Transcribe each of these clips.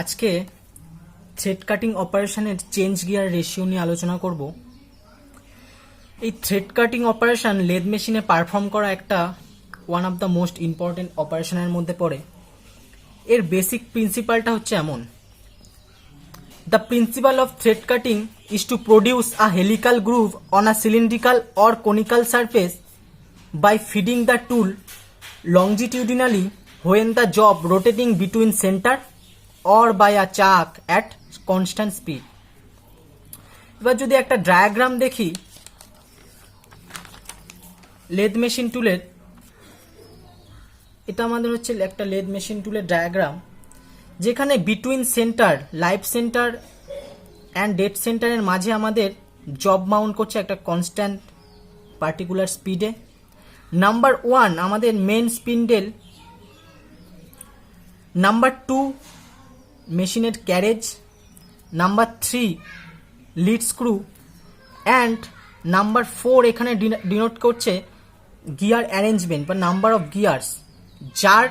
আজকে thread cutting অপারেশনের change gear ratio নিয়ে আলোচনা করব। এই থ্রেড কাটিং অপারেশন লেদ মেশিনে পারফর্ম করা একটা one of the most important অপারেশনের মধ্যে পড়ে। এর বেসিক প্রিন্সিপালটা হচ্ছে এমন: the principal of thread cutting is to produce a helical গ্রুভ on a cylindrical or conical surface by feeding the tool longitudinally when the job rotating between center or by a chuck at constant speed. এবার যদি একটা diagram দেখি lathe machine টুলের, এটা আমাদের হচ্ছে একটা lathe machine টুলের ডায়াগ্রাম, যেখানে between centre, live centre and dead সেন্টারের মাঝে আমাদের জব মাউন্ট করছে একটা কনস্ট্যান্ট পার্টিকুলার স্পিডে। নাম্বার 1 আমাদের মেন স্পিন্ডেল, নাম্বার 2 মেশিনের carriage, number 3 lead screw and number 4 এখানে ডিনোট করছে গিয়ার অ্যারেঞ্জমেন্ট বা নাম্বার অফ গিয়ার্স, যার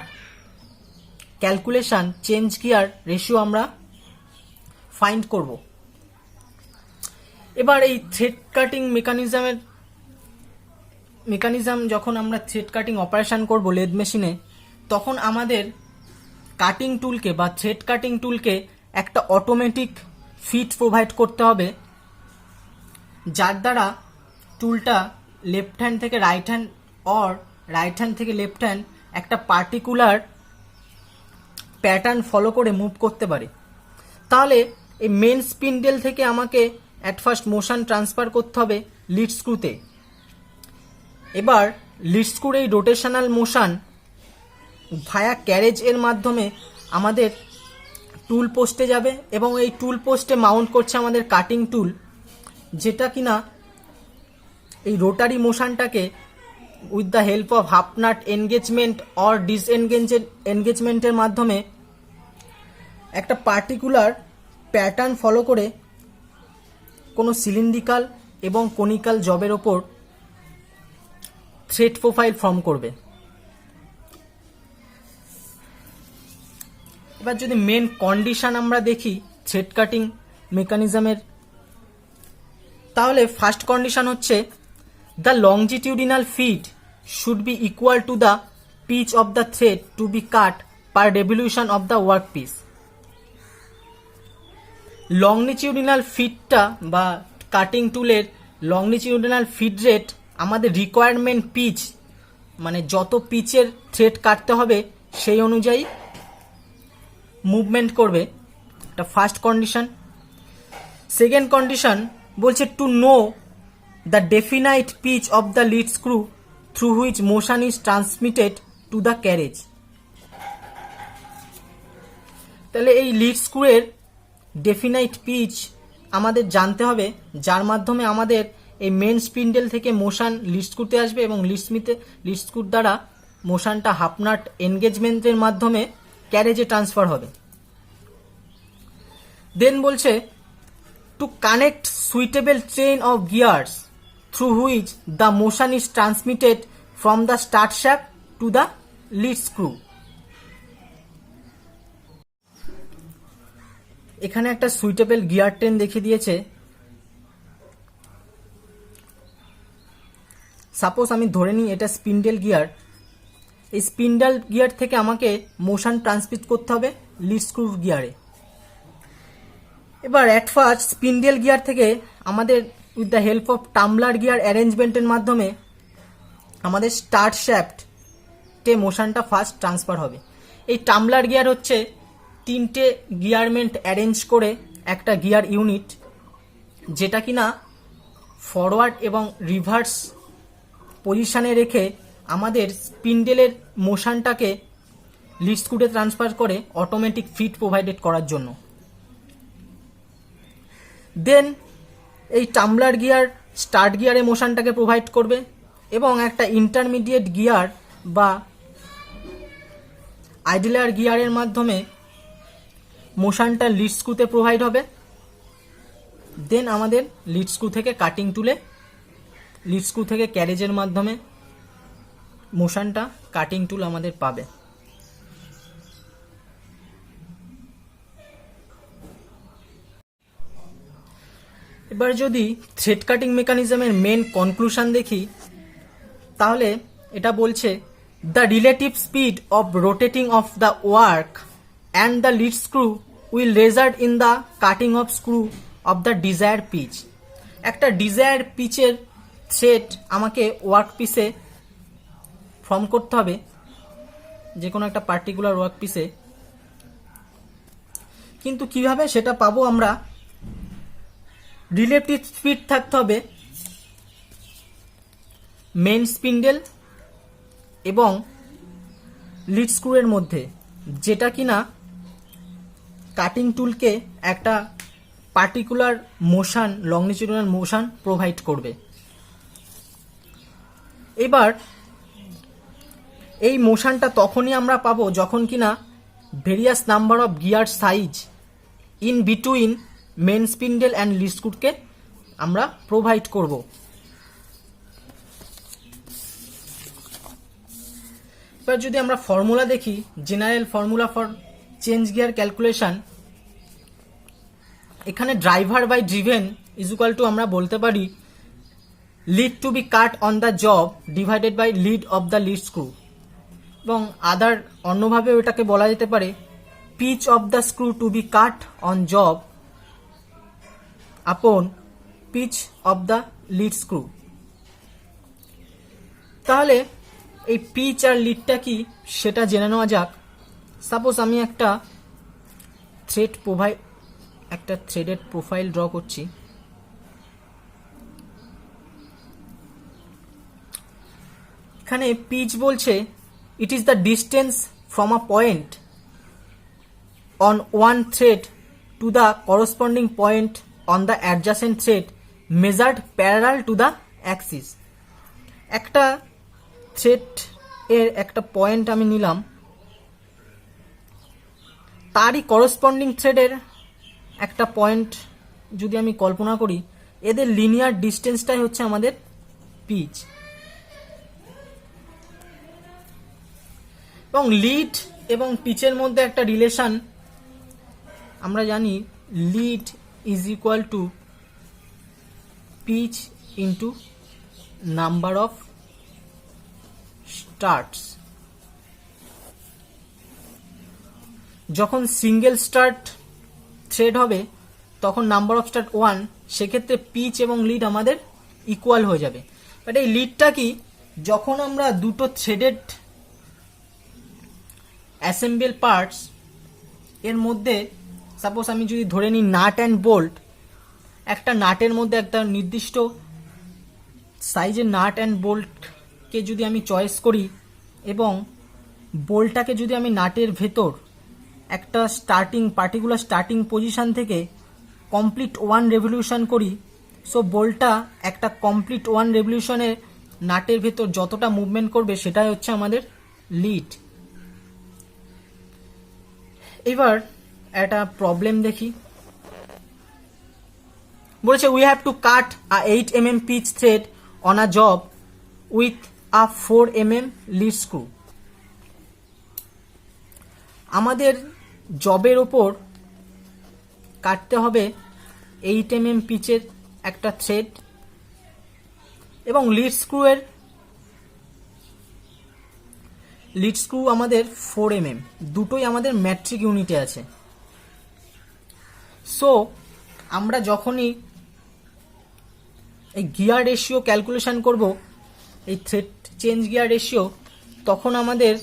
ক্যালকুলেশন চেঞ্জ গিয়ার রেশিও আমরা ফাইন্ড করব। এবার এই থ্রেড কাটিং মেকানিজম যখন আমরা থ্রেড কাটিং অপারেশন করব লেদ মেশিনে, তখন আমাদের কাটিং টুলকে বা থ্রেড কাটিং টুলকে একটা অটোমেটিক ফিট প্রোভাইড করতে হবে, যার দ্বারা টুলটা লেফট হ্যান্ড থেকে right hand or right hand থেকে লেফট হ্যান্ড একটা পার্টিকুলার প্যাটার্ন ফলো করে মুভ করতে পারে। তাহলে এই মেন স্পিন্ডেল থেকে আমাকে অ্যাট ফার্স্ট মোশন ট্রান্সফার করতে হবে লিড স্ক্রুতে। এবার লিড স্ক্রুর এই রোটেশনাল মোশন ভায়া ক্যারেজ এর মাধ্যমে আমাদের টুল পোস্টে যাবে এবং এই টুল পোস্টে মাউন্ট করছে আমাদের কাটিং টুল, যেটা কিনা এই রোটারি মোশনটাকে with the help of half nut engagement or এনগেজমেন্টের মাধ্যমে একটা পার্টিকুলার প্যাটার্ন ফলো করে কোনো সিলিন্ড্রিক্যাল এবং কনিক্যাল জবের ওপর থ্রেড প্রোফাইল ফর্ম করবে। এবার যদি মেন কন্ডিশন আমরা দেখি থ্রেড কাটিং মেকানিজমের, তাহলে ফার্স্ট কন্ডিশন হচ্ছে the longitudinal feed should be equal to the pitch of the thread to be cut per revolution of the work piece. Longitudinal ফিডটা বা কাটিং টুলের লংনিটিউডিনাল ফিড রেট আমাদের requirement pitch, মানে যত পিচের থ্রেড কাটতে হবে সেই অনুযায়ী মুভমেন্ট করবে। এটা ফার্স্ট কন্ডিশন। সেকেন্ড কন্ডিশন বলছে to know the definite pitch of the lead screw through which motion is transmitted to the carriage. তাহলে এই লিড স্ক্রুয়ের ডেফিনাইট পিচ আমাদের জানতে হবে, যার মাধ্যমে আমাদের এই মেন স্পিন্ডেল থেকে মোশন লিড স্ক্রুতে আসবে এবং লিড স্ক্রুর দ্বারা মোশনটা হাফ নাট এনগেজমেন্টের মাধ্যমে ক্যারেজে ট্রান্সফার হবে। দেন বলছে to connect suitable chain of gears through which the motion is transmitted from the start shaft to the lead screw. এখানে একটা সুইটেবল গিয়ার ট্রেন দেখিয়ে দিয়েছে। সাপোজ আমি ধরে নিই এটা স্পিন্ডেল গিয়ার। এই স্পিন্ডেল গিয়ার থেকে আমাকে মোশন ট্রান্সমিট করতে হবে লিড স্ক্রু গিয়ারে। এবার অ্যাট ফার্স্ট স্পিন্ডেল গিয়ার থেকে আমাদের with the help of tumbler gear অ্যারেঞ্জমেন্টের মাধ্যমে আমাদের স্টার্ট শ্যাফটে মোশনটা ফার্স্ট ট্রান্সফার হবে। এই টাম্বলার গিয়ার হচ্ছে 3টে গিয়ারমেন্ট অ্যারেঞ্জ করে একটা গিয়ার ইউনিট, যেটা কিনা ফরওয়ার্ড এবং রিভার্স পজিশানে রেখে আমাদের স্পিন্ডেলের মোশনটাকে লিড স্ক্রুতে ট্রান্সফার করে অটোমেটিক ফিট প্রোভাইডেড করার জন্য। দেন এই টাম্বলার গিয়ার স্টার্ট গিয়ারে মোশনটাকে প্রোভাইড করবে এবং একটা ইন্টারমিডিয়েট গিয়ার বা আইডলার গিয়ারের মাধ্যমে মোশনটা লিড স্ক্রুতে প্রোভাইড হবে। দেন আমাদের লিড স্ক্রু থেকে কাটিং টুলে লিড স্ক্রু থেকে ক্যারেজের মাধ্যমে মোশনটা কাটিং টুল আমাদের পাবে। এবার যদি থ্রেড কাটিং মেকানিজমের মেন কনক্লুশন দেখি, তাহলে এটা বলছে the relative speed of rotating of the work and the lead screw will result in the cutting of screw of the desire pitch. একটা ডিজায়ার পিচের থ্রেড আমাকে ওয়ার্ক পিসে ফর্ম করতে হবে, যে কোনো একটা পার্টিকুলার ওয়ার্ক পিসে। কিন্তু কিভাবে সেটা পাবো আমরা? রিলেটিভ স্পিড থাকতে হবে মেন স্পিন্ডেল এবং লিড স্ক্রুয়ের মধ্যে, যেটা কিনা কাটিং টুলকে একটা particular motion, longitudinal motion provide করবে। এবার এই মোশনটা তখনই আমরা পাবো যখন কিনা various number of gear size in between main spindle and lead স্ক্রুকে আমরা প্রোভাইড করব। এবার যদি আমরা ফর্মুলা দেখি, general formula for change gear calculation, এখানে driver by driven is equal to আমরা বলতে পারি lead to be cut on the job divided by lead of the lead screw, এবং আদার অন্যভাবে ওটাকে বলা যেতে পারে pitch of the screw to be cut on job upon pitch of the lead screw. তাহলে এই পিচ আর লিডটা কি সেটা জেনে নেওয়া যাক। সাপোজ আমি একটা থ্রেডেড প্রোফাইল ড্র করছি। এখানে পিচ বলছে it is the distance from a point on one thread to the corresponding point on the adjacent thread measured parallel to the Axis. একটা থ্রেড এর একটা পয়েন্ট আমি নিলাম, তারই করসপন্ডিং থ্রেডের একটা পয়েন্ট যদি আমি কল্পনা করি, এদের লিনিয়ার ডিস্টেন্সটাই হচ্ছে আমাদের পিচ। এবং লিড এবং পিচের মধ্যে একটা রিলেশন আমরা জানি, lead is equal to pitch into number of starts. যখন সিঙ্গেল স্টার্ট থ্রেড হবে তখন নাম্বার অফ স্টার্ট 1, সেক্ষেত্রে পিচ এবং লিড আমাদের ইকুয়াল হয়ে যাবে। বাট এই লিডটা কি, যখন আমরা দুটো থ্রেডেড অ্যাসেম্বল পার্টস এর মধ্যে, সাপোজ আমি যদি ধরে নিই নাট অ্যান্ড বোল্ট, একটা নাটের মধ্যে একটা নির্দিষ্ট সাইজের নাট অ্যান্ড বোল্টকে যদি আমি চয়েস করি এবং বোল্টটাকে যদি আমি নাটের ভেতর একটা পার্টিকুলার স্টার্টিং পজিশন থেকে কমপ্লিট 1 রেভলিউশন করি, সো বোল্টটা একটা কমপ্লিট 1 রেভলিউশনের নাটের ভেতর যতটা মুভমেন্ট করবে সেটাই হচ্ছে আমাদের লিড। এবার একটা প্রবলেম দেখি। বলেছে we have to cut a 8 mm pitch thread on a job with a 4 mm lead screw. আমাদের জবের ওপর কাটতে হবে 8 mm পিচের একটা থ্রেড, এবং লিড স্ক্রু আমাদের 4 mm, দুটোই আমাদের ম্যাট্রিক ইউনিটে আছে। সো আমরা যখনই এই গিয়ার রেশিও ক্যালকুলেশন করব, এই থ্রেড চেঞ্জ গিয়ার রেশিও, তখন আমাদের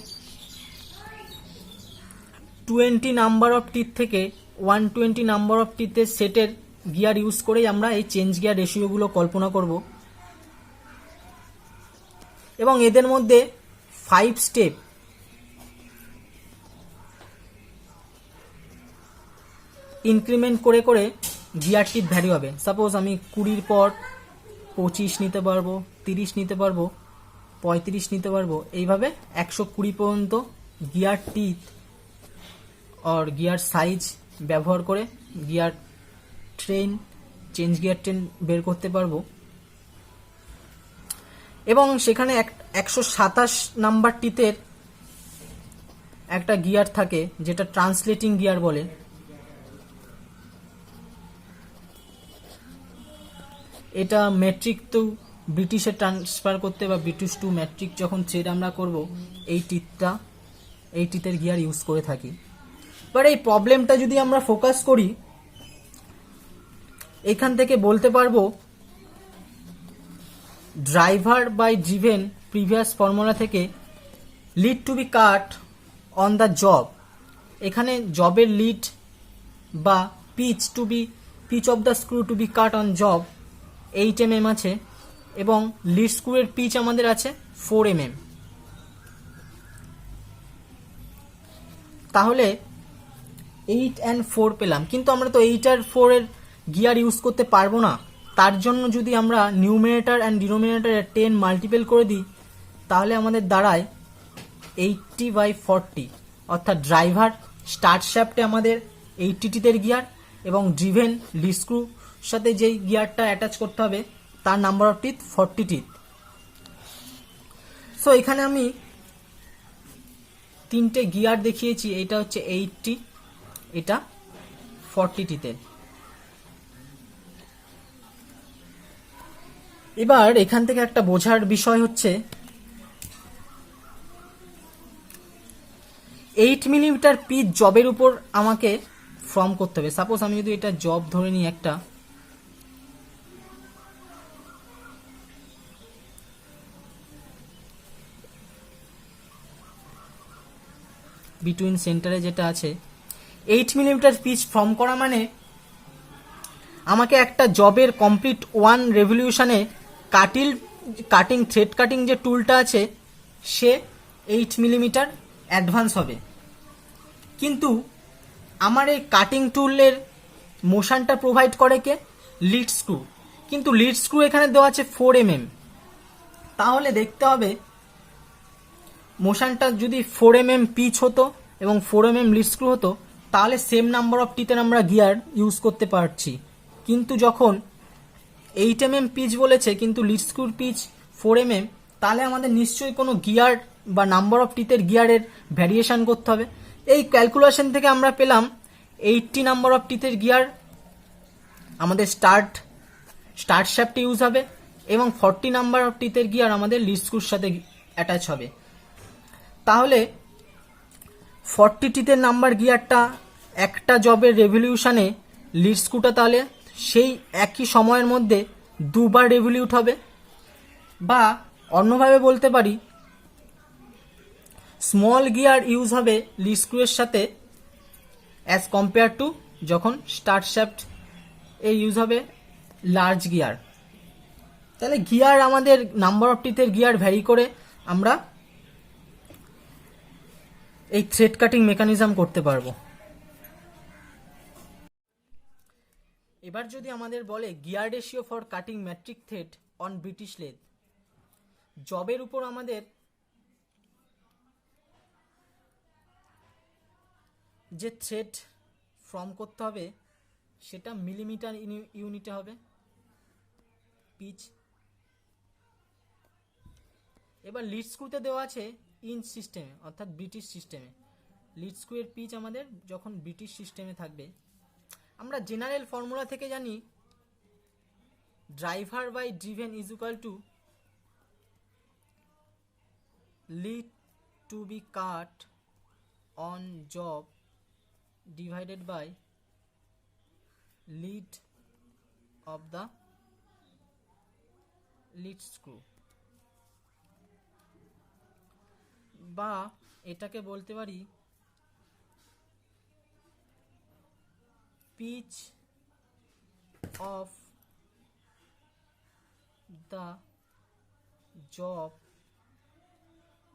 20 নাম্বার অফ টিথ থেকে 120 নাম্বার অফ টিথের সেটের গিয়ার ইউজ করেই আমরা এই চেঞ্জ গিয়ার রেশিওগুলো কল্পনা করব। এবং এদের মধ্যে 5 স্টেপ ইনক্রিমেন্ট করে করে গিয়ার টিপ ভ্যারি হবে। সাপোজ আমি 20 পর 25 নিতে পারবো, 30 নিতে পারবো, 35 নিতে পারবো, এইভাবে 120 পর্যন্ত গিয়ার টিথ আর গিয়ার সাইজ ব্যবহার করে গিয়ার চেঞ্জ গিয়ার ট্রেন বের করতে পারবো। এবং সেখানে 127 নাম্বার টিথের একটা গিয়ার থাকে যেটা ট্রান্সলেটিং গিয়ার বলে। এটা মেট্রিক টু ব্রিটিশে ট্রান্সফার করতে বা ব্রিটিশ টু মেট্রিক যখন থ্রেড আমরা করব এই টিথের গিয়ার ইউজ করে থাকি। এবার এই প্রবলেমটা যদি আমরা ফোকাস করি, এখান থেকে বলতে পারবো driver by driven previous formula থেকে lead to be cut on the job, এখানে জবের লিড বা pitch of the screw to be cut on job 8 mm আছে এবং লিড স্ক্রুয়ের পিচ আমাদের আছে 4 mm। তাহলে 8 and 4 পেলাম, কিন্তু আমরা তো 8 আর 4 এর গিয়ার ইউজ করতে পারবো না। তার জন্য যদি আমরা নিউমিনেটর অ্যান্ড ডিনোমিনেটরে 10 মাল্টিপল করে দিই তাহলে আমাদের দাঁড়ায় 80/40, অর্থাৎ ড্রাইভার স্টার্ট শ্যাফটে আমাদের 80 টিথের গিয়ার এবং ড্রিভেন লিড স্ক্রুর সাথে যেই গিয়ারটা অ্যাটাচ করতে হবে তার number of teeth 40 teeth. So এখানে আমি 3টে গিয়ার দেখিয়েছি, এটা হচ্ছে 80, এটা 40 টিথের। এবার এখান থেকে একটা বোঝার বিষয় হচ্ছে 8 মিলিমিটার পিচ জবের উপর আমাকে ফর্ম করতে হবে। সাপোজ আমি যদি এটা জব ধরে নিই একটা, বিটুইন সেন্টারে যেটা আছে 8 মিলিমিটার পিচ ফর্ম করা মানে আমাকে একটা জবের কমপ্লিট 1 রেভলিউশনে থ্রেড কাটিং যে টুলটা আছে সে 8 মিলিমিটার অ্যাডভান্স হবে। কিন্তু আমার এই কাটিং টুলের মোশনটা প্রোভাইড করে কে? Lead screw. কিন্তু লিড স্ক্রু এখানে দেওয়া আছে 4 mm। তাহলে দেখতে হবে মোশনটা যদি 4 mm পিচ হতো এবং 4 mm লিড স্ক্রু হতো তাহলে সেম নাম্বার অফ টিথের আমরা গিয়ার ইউজ করতে পারছি। কিন্তু যখন 8 mm পিচ বলেছে কিন্তু লিড স্ক্রুর পিচ 4 mm, তাহলে আমাদের নিশ্চয়ই কোনো গিয়ার বা নাম্বার অফ টিথের গিয়ারের ভ্যারিয়েশন করতে হবে। এই ক্যালকুলেশন থেকে আমরা পেলাম 80 নাম্বার অফ টিথের গিয়ার আমাদের স্টার্ট শ্যাফটে ইউজ হবে এবং 40 নাম্বার অফ টিথের গিয়ার আমাদের লিড স্ক্রুর সাথে অ্যাটাচ হবে। তাহলে 40 টিথের নাম্বার গিয়ারটা একটা জবের রেভলিউশনে লিড স্ক্রুটা তাহলে সেই একই সময়ের মধ্যে 2বার রেভলিউট হবে, বা অন্যভাবে বলতে পারি স্মল গিয়ার ইউজ হবে লিড স্ক্রুয়ের সাথে অ্যাজ কম্পেয়ার টু যখন স্টার্ট শ্যাফট এর ইউজ হবে লার্জ গিয়ার। তাহলে গিয়ার আমাদের নাম্বার অফ টিথের গিয়ার ভ্যারি করে আমরা এই থ্রেড কাটিং মেকানিজম করতে পারবো। এবার যদি আমাদের বলে gear ratio for cutting matric thread on British lathe, জবের উপর আমাদের যে থ্রেড ফর্ম করতে হবে সেটা মিলিমিটার ইউনিটে হবে পিচ। এবার লিড স্ক্রুতে দেওয়া আছে ইঞ্চ সিস্টেমে, অর্থাৎ ব্রিটিশ সিস্টেমে। লিড স্ক্রুয়ের পিচ আমাদের যখন ব্রিটিশ সিস্টেমে থাকবে, আমরা জেনারেল ফর্মুলা থেকে জানি driver by driven is equal to lead to be cut on job divided by lead of the lead screw, বা এটাকে বলতে পারি pitch of the job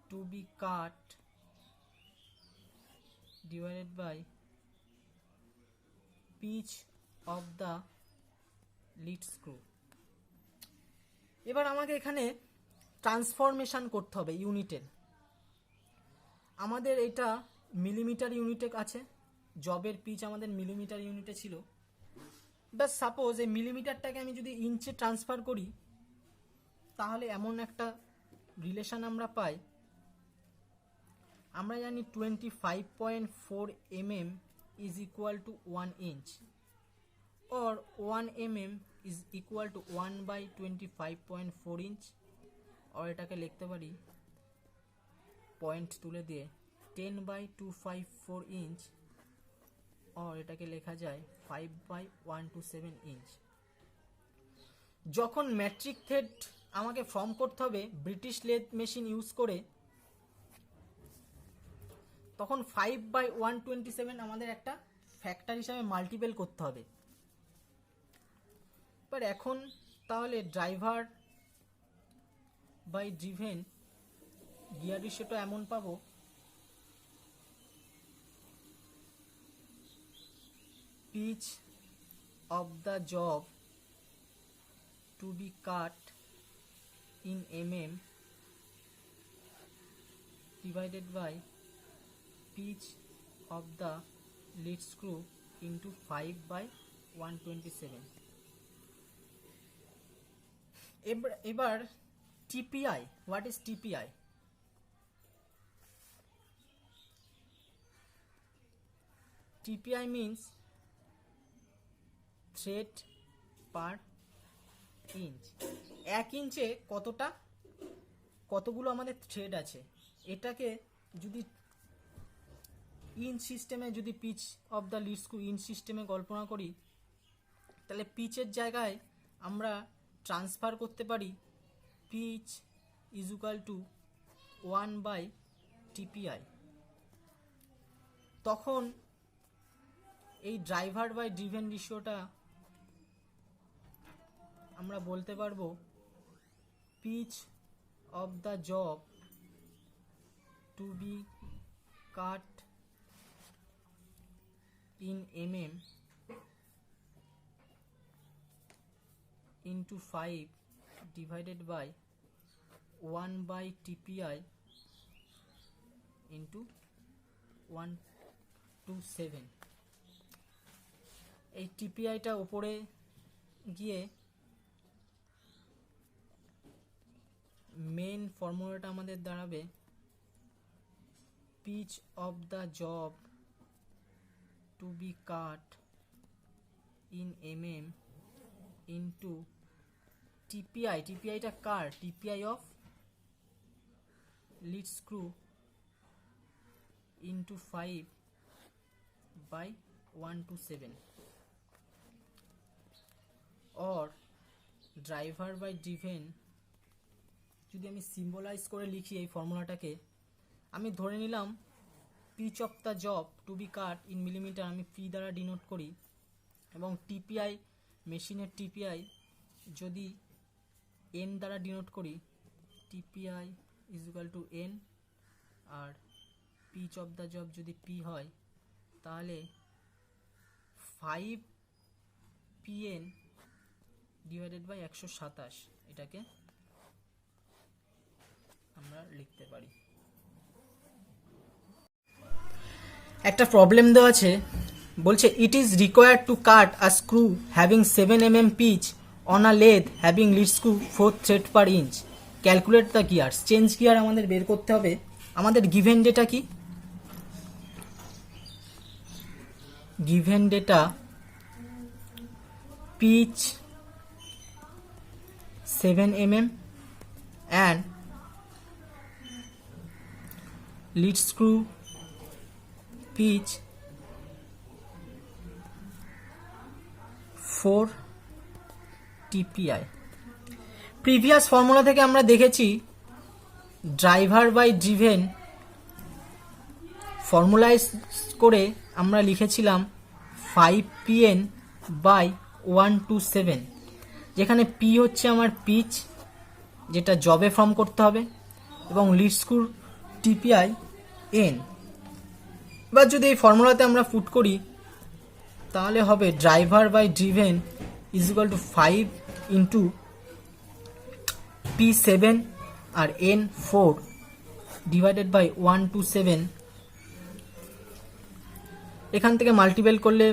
to be cut divided by pitch of the lead screw। এবার আমাকে এখানে transformation করতে হবে ইউনিটের। আমাদের এটা মিলিমিটার ইউনিটে আছে, জবের পিচ আমাদের মিলিমিটার ইউনিটে ছিল। বাস সাপোজ এই মিলিমিটারটাকে আমি যদি ইঞ্চে ট্রান্সফার করি তাহলে এমন একটা রিলেশন আমরা পাই। আমরা জানি 25.4 mm is equal to 1 inch. or 1 mm is equal to 1 by 25.4 inch, और এটাকে লিখতে পারি পয়েন্ট তুলে দিয়ে 10 by 254 inch, और এটাকে লেখা যায় 5 by 127 inch। যখন ম্যাট্রিক থ্রেড আমাকে ফর্ম করতে হবে ব্রিটিশ লেথ মেশিন ইউজ করে, তখন 5 by 127 আমাদের একটা ফ্যাক্টর হিসাবে মাল্টিপল করতে হবে। বাট এখন তাহলে ড্রাইভার বাই ড্রিভেন গিয়ার রেশিওটা এমন পাবো pitch of the job to be cut in mm divided by pitch of the lead screw into 5 by 127। এবার TPI, what is TPI? TPI means thread per inch. 1 ইঞ্চে কতগুলো আমাদের thread আছে, এটাকে যদি ইঞ্চ সিস্টেমে, যদি pitch of the lead screw inch সিস্টেমে কল্পনা করি, তাহলে পিচের জায়গায় আমরা ট্রান্সফার করতে পারি pitch is equal to 1 by TPI। তখন এই ড্রাইভার বাই ড্রিভেন রেশিওটা আমরা বলতে পারবো pitch of the job to be cut in mm into 5 divided by 1 by TPI into 127। এই TPIটা উপরে গিয়ে মেন ফর্মুলাটা আমাদের দাঁড়াবে pitch of the job to be cut in mm into TPI। TPIটা কার? TPI of lead screw into 5 by 127, or driver by driven. যদি আমি সিম্বলাইজ করে লিখি এই ফর্মুলাটাকে, আমি ধরে নিলাম pitch of the job to be cut in millimetre আমি পি দ্বারা ডিনোট করি, এবং TPI মেশিনের TPI যদি n দ্বারা ডিনোট করি, TPI is equal to n, আর পিচ অফ দ্য জব যদি p হয় তাহলে 5 PN ডিভাইডেড বাই 127, এটাকে আমরা লিখতে পারি। একটা প্রবলেম দেওয়া আছে, বলছে it is required to cut a screw having 7 mm pitch on a lathe having lead screw 4 thread per inch, calculate the gears. Change gear আমাদের বের করতে হবে। আমাদের গিভেন ডেটা কি? Given data pitch 7 mm and lead screw pitch 4 TPI। Previous formula থেকে আমরা দেখেছি driver by driven ফর্মুলাইজ করে আমরা লিখেছিলাম 5 PN বাই 127, যেখানে P হচ্ছে আমার পিচ, যেটা জবে ফর্ম করতে হবে, এবং লিড স্ক্রুর TPI n। এবার যদি এই ফর্মুলাতে আমরা পুট করি তাহলে হবে driver by driven is equal to 5 into P7 আর n 4 ডিভাইডেড বাই 127। এখান থেকে মাল্টিপল করলে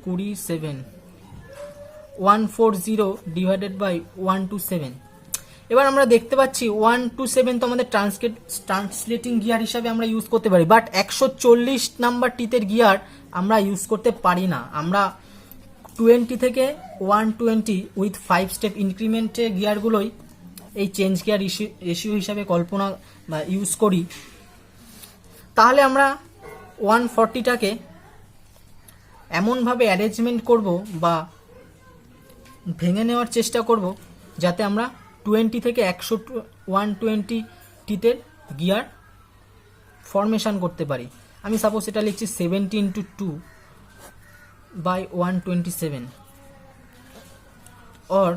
27, 140 ডিভাইডেড বাই 127। এবার আমরা দেখতে পাচ্ছি 127 তো আমাদের ট্রান্সলেটিং গিয়ার হিসাবে আমরা ইউজ করতে পারি, বাট 140 নাম্বার টিতের গিয়ার আমরা ইউজ করতে পারি না। আমরা 20 থেকে 120 উইথ 5 স্টেপ ইনক্রিমেন্টে গিয়ারগুলোই এই চেঞ্জ গিয়ার রেশিও হিসাবে কল্পনা বা ইউজ করি, তাহলে আমরা 140টাকে এমনভাবে অ্যারেঞ্জমেন্ট করব বা ভেঙে নেওয়ার চেষ্টা করব যাতে আমরা 20 থেকে 120টিতে গিয়ার ফরমেশন করতে পারি। আমি সাপোজ এটা লিখছি 70/2/127 or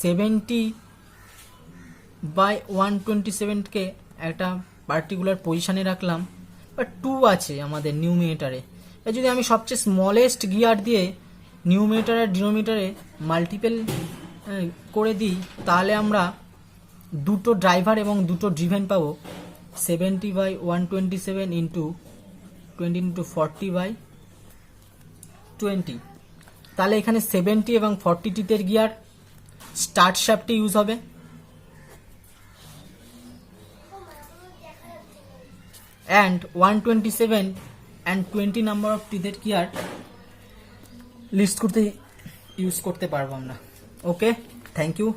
70/127কে একটা পার্টিকুলার পজিশনে রাখলাম, বা 2 আছে আমাদের নিউমিনেটারে। যদি আমি সবচেয়ে স্মলেস্ট গিয়ার দিয়ে নিউমিনেটার আর ডিনোমিনেটারে মাল্টিপল করে দিই, তাহলে আমরা দুটো ড্রাইভার এবং দুটো ড্রিভেন পাবো। 70/127 ইন্টু 20 ইন্টু 40/20। তাহলে এখানে 70 এবং 40টিতে গিয়ার স্টার্ট শ্যাফটে ইউজ হবে, অ্যান্ড 127 অ্যান্ড 20 নাম্বার অফ টিথের গিয়ার লিস্ট করতে ইউজ করতে পারবো আমরা। Okay, thank you.